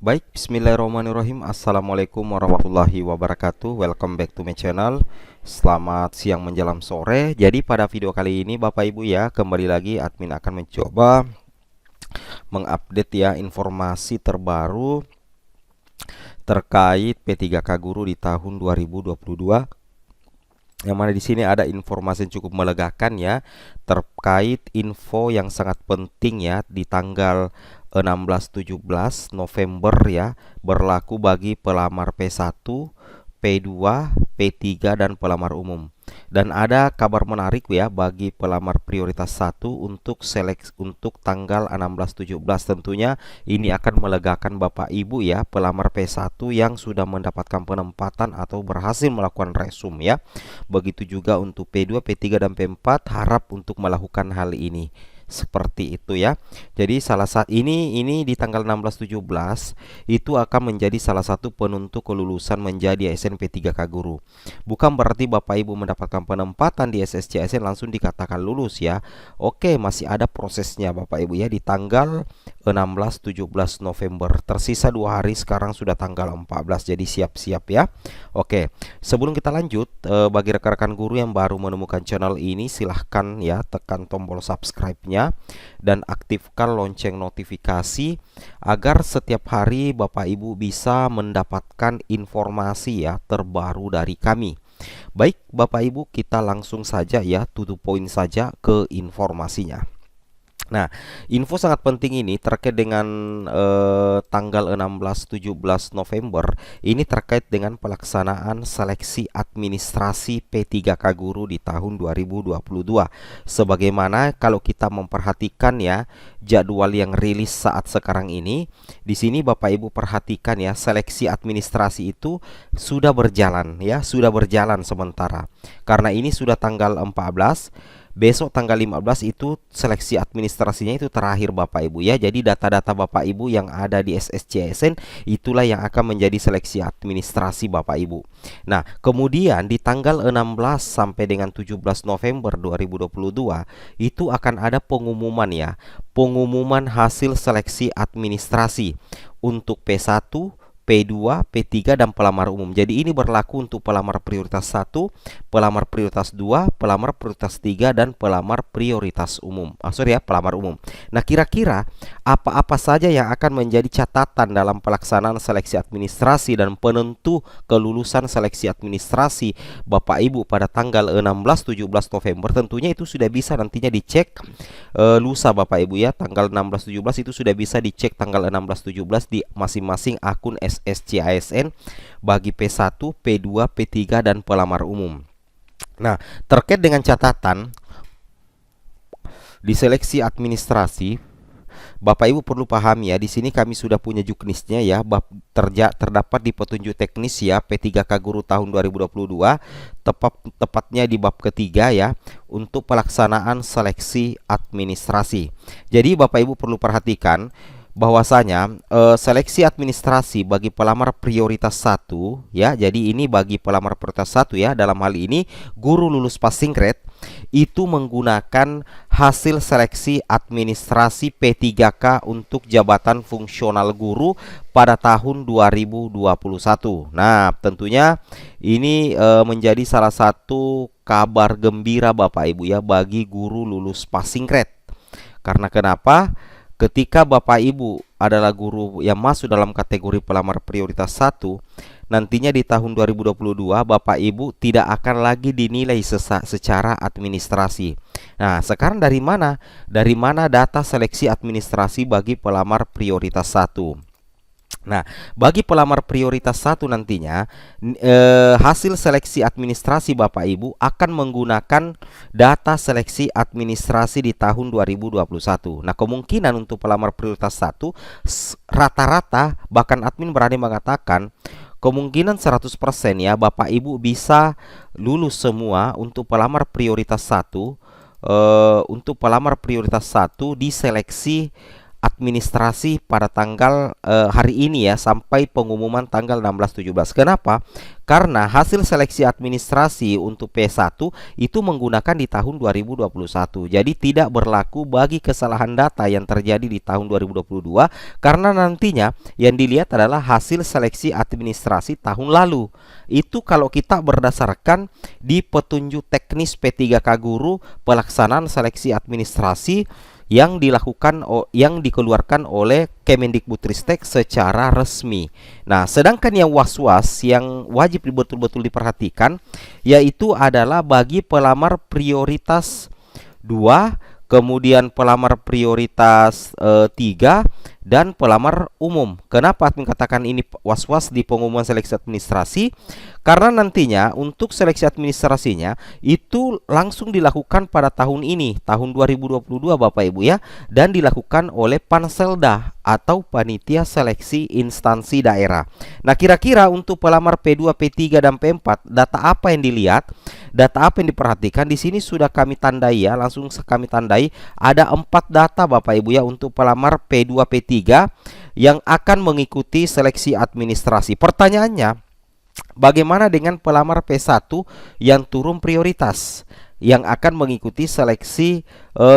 Baik, bismillahirrahmanirrahim. Assalamualaikum warahmatullahi wabarakatuh. Welcome back to my channel. Selamat siang menjelang sore. Jadi pada video kali ini Bapak Ibu ya, kembali lagi admin akan mencoba mengupdate ya informasi terbaru terkait P3K Guru di tahun 2022. Yang mana di sini ada informasi yang cukup melegakan ya, terkait info yang sangat penting ya di tanggal 16-17 November ya, berlaku bagi pelamar P1, P2, P3 dan pelamar umum. Dan ada kabar menarik ya bagi pelamar prioritas 1 untuk untuk tanggal 16-17. Tentunya ini akan melegakan Bapak Ibu ya, pelamar P1 yang sudah mendapatkan penempatan atau berhasil melakukan resum ya. Begitu juga untuk P2, P3 dan P4 harap untuk melakukan hal ini. Seperti itu ya. Jadi salah satu ini di tanggal 16-17 itu akan menjadi salah satu penentu kelulusan menjadi ASN P3K Guru. Bukan berarti Bapak Ibu mendapatkan penempatan di SSC ASN langsung dikatakan lulus ya. Oke, masih ada prosesnya Bapak Ibu ya di tanggal 16-17 November. Tersisa 2 hari, sekarang sudah tanggal 14. Jadi siap-siap ya. Oke, sebelum kita lanjut, bagi rekan-rekan guru yang baru menemukan channel ini, silahkan ya tekan tombol subscribe-nya dan aktifkan lonceng notifikasi agar setiap hari Bapak Ibu bisa mendapatkan informasi ya terbaru dari kami. Baik Bapak Ibu, kita langsung saja ya, to the point saja ke informasinya. Nah, info sangat penting ini terkait dengan tanggal 16-17 November. Ini terkait dengan pelaksanaan seleksi administrasi P3K Guru di tahun 2022. Sebagaimana kalau kita memperhatikan ya jadwal yang rilis saat sekarang ini, di sini Bapak Ibu perhatikan ya, seleksi administrasi itu sudah berjalan ya, sudah berjalan sementara. Karena ini sudah tanggal 14. Besok tanggal 15 itu seleksi administrasinya itu terakhir Bapak Ibu ya. Jadi data-data Bapak Ibu yang ada di SSCSN itulah yang akan menjadi seleksi administrasi Bapak Ibu. Nah, kemudian di tanggal 16 sampai dengan 17 November 2022 itu akan ada pengumuman ya. Pengumuman hasil seleksi administrasi untuk P1, P2, P3 dan pelamar umum. Jadi ini berlaku untuk pelamar prioritas 1, pelamar prioritas 2, pelamar prioritas 3 dan pelamar prioritas umum. Pelamar umum. Nah, kira-kira apa-apa saja yang akan menjadi catatan dalam pelaksanaan seleksi administrasi dan penentu kelulusan seleksi administrasi Bapak Ibu pada tanggal 16-17 November? Tentunya itu sudah bisa nantinya dicek lusa Bapak Ibu ya. Tanggal 16-17 itu sudah bisa dicek tanggal 16-17 di masing-masing akun SSC ASN bagi P1, P2, P3 dan pelamar umum. Nah, terkait dengan catatan di seleksi administrasi, Bapak Ibu perlu pahami ya, di sini kami sudah punya juknisnya ya, terdapat di petunjuk teknis ya P3K Guru tahun 2022, tepatnya di bab ketiga ya, untuk pelaksanaan seleksi administrasi. Jadi Bapak Ibu perlu perhatikan bahwasanya seleksi administrasi bagi pelamar prioritas 1 ya. Jadi ini bagi pelamar prioritas 1 ya, dalam hal ini guru lulus passing grade itu menggunakan hasil seleksi administrasi P3K untuk jabatan fungsional guru pada tahun 2021. Nah, tentunya ini menjadi salah satu kabar gembira Bapak Ibu ya bagi guru lulus passing grade. Karena kenapa? Ketika Bapak Ibu adalah guru yang masuk dalam kategori pelamar prioritas 1, nantinya di tahun 2022 Bapak Ibu tidak akan lagi dinilai secara administrasi. Nah, sekarang dari mana? Dari mana data seleksi administrasi bagi pelamar prioritas 1? Nah, bagi pelamar prioritas 1 nantinya hasil seleksi administrasi Bapak Ibu akan menggunakan data seleksi administrasi di tahun 2021. Nah, kemungkinan untuk pelamar prioritas 1 rata-rata, bahkan admin berani mengatakan kemungkinan 100% ya Bapak Ibu bisa lulus semua untuk pelamar prioritas 1. Untuk pelamar prioritas 1 di seleksi administrasi pada tanggal hari ini ya, sampai pengumuman tanggal 16-17. Kenapa? Karena hasil seleksi administrasi untuk P1 itu menggunakan di tahun 2021. Jadi tidak berlaku bagi kesalahan data yang terjadi di tahun 2022, karena nantinya yang dilihat adalah hasil seleksi administrasi tahun lalu. Itu kalau kita berdasarkan di petunjuk teknis P3K Guru pelaksanaan seleksi administrasi yang yang dikeluarkan oleh Kemendikbudristek secara resmi. Nah, sedangkan yang was-was yang wajib betul-betul diperhatikan yaitu adalah bagi pelamar prioritas 2, kemudian pelamar prioritas 3, dan pelamar umum. Kenapa admin katakan ini was-was di pengumuman seleksi administrasi? Karena nantinya untuk seleksi administrasinya itu langsung dilakukan pada tahun ini, tahun 2022 Bapak Ibu ya, dan dilakukan oleh Panselda atau Panitia Seleksi Instansi Daerah. Nah, kira-kira untuk pelamar P2, P3 dan P4, data apa yang dilihat? Data apa yang diperhatikan? Di sini sudah kami tandai ya, langsung kami tandai ada 4 data Bapak Ibu ya untuk pelamar P2, P3 yang akan mengikuti seleksi administrasi. Pertanyaannya, bagaimana dengan pelamar P1 yang turun prioritas yang akan mengikuti seleksi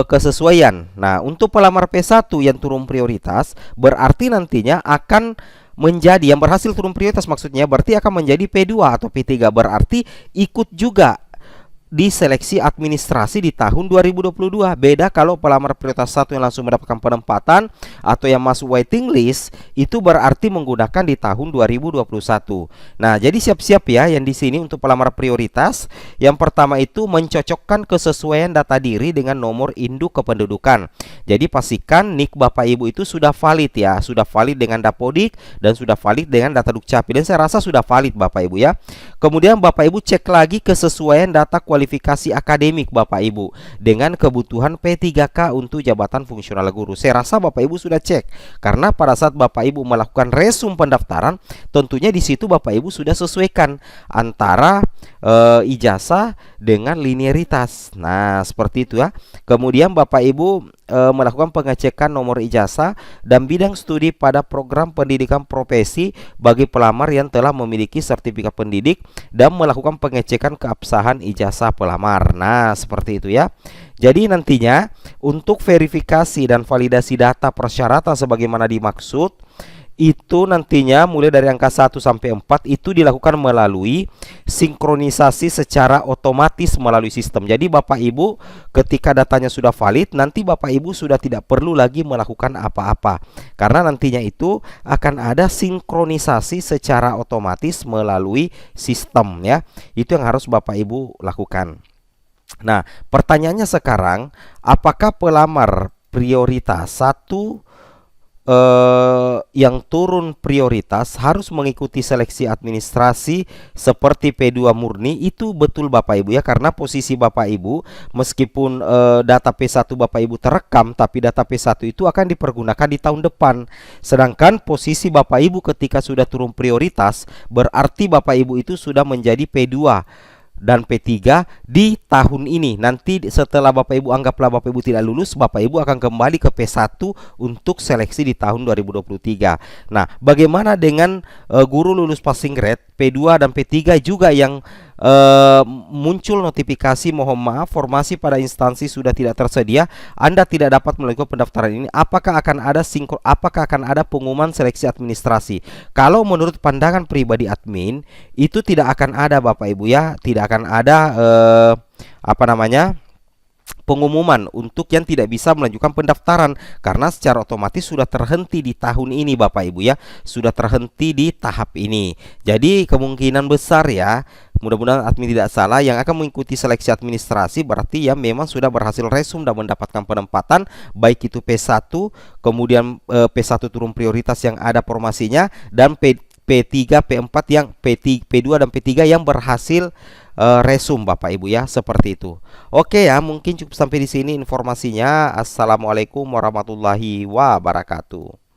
kesesuaian? Nah, untuk pelamar P1 yang turun prioritas berarti nantinya akan menjadi yang berhasil turun prioritas, maksudnya berarti akan menjadi P2 atau P3, berarti ikut juga di seleksi administrasi di tahun 2022. Beda kalau pelamar prioritas 1 yang langsung mendapatkan penempatan atau yang masuk waiting list, itu berarti menggunakan di tahun 2021. Nah, jadi siap-siap ya yang di sini untuk pelamar prioritas. Yang pertama itu mencocokkan kesesuaian data diri dengan nomor induk kependudukan. Jadi pastikan NIK Bapak Ibu itu sudah valid ya, sudah valid dengan Dapodik dan sudah valid dengan data Dukcapil. Dan saya rasa sudah valid Bapak Ibu ya. Kemudian Bapak Ibu cek lagi kesesuaian data kualifikasi akademik Bapak Ibu dengan kebutuhan P3K untuk jabatan fungsional guru. Saya rasa Bapak Ibu sudah cek, karena pada saat Bapak Ibu melakukan resum pendaftaran, tentunya di situ Bapak Ibu sudah sesuaikan antara ijazah dengan linearitas. Nah, seperti itu ya. Kemudian Bapak Ibu melakukan pengecekan nomor ijazah dan bidang studi pada program pendidikan profesi bagi pelamar yang telah memiliki sertifikat pendidik dan melakukan pengecekan keabsahan ijazah pelamar. Nah, seperti itu ya. Jadi nantinya untuk verifikasi dan validasi data persyaratan sebagaimana dimaksud, itu nantinya mulai dari angka 1 sampai 4 itu dilakukan melalui sinkronisasi secara otomatis melalui sistem. Jadi Bapak Ibu ketika datanya sudah valid, nanti Bapak Ibu sudah tidak perlu lagi melakukan apa-apa, karena nantinya itu akan ada sinkronisasi secara otomatis melalui sistem ya. Itu yang harus Bapak Ibu lakukan. Nah, pertanyaannya sekarang, apakah pelamar prioritas 1 yang turun prioritas harus mengikuti seleksi administrasi seperti P2 murni? Itu betul Bapak Ibu ya, karena posisi Bapak Ibu meskipun data P1 Bapak Ibu terekam, tapi data P1 itu akan dipergunakan di tahun depan. Sedangkan posisi Bapak Ibu ketika sudah turun prioritas berarti Bapak Ibu itu sudah menjadi P2 dan P3 di tahun ini. Nanti setelah Bapak Ibu anggaplah Bapak Ibu tidak lulus, Bapak Ibu akan kembali ke P1 untuk seleksi di tahun 2023. Nah, bagaimana dengan guru lulus passing grade P2 dan P3 juga yang muncul notifikasi mohon maaf formasi pada instansi sudah tidak tersedia, Anda tidak dapat melakukan pendaftaran ini? Apakah akan ada pengumuman seleksi administrasi? Kalau menurut pandangan pribadi admin, itu tidak akan ada Bapak Ibu ya, tidak akan ada pengumuman untuk yang tidak bisa melanjutkan pendaftaran, karena secara otomatis sudah terhenti di tahun ini Bapak Ibu ya, sudah terhenti di tahap ini. Jadi kemungkinan besar ya, mudah-mudahan admin tidak salah, yang akan mengikuti seleksi administrasi berarti ya memang sudah berhasil resum dan mendapatkan penempatan, baik itu P1 kemudian P1 turun prioritas yang ada formasinya, dan P3, P4 yang P2 dan P3 yang berhasil resum Bapak Ibu ya, seperti itu. Oke ya, mungkin cukup sampai di sini informasinya. Assalamualaikum warahmatullahi wabarakatuh.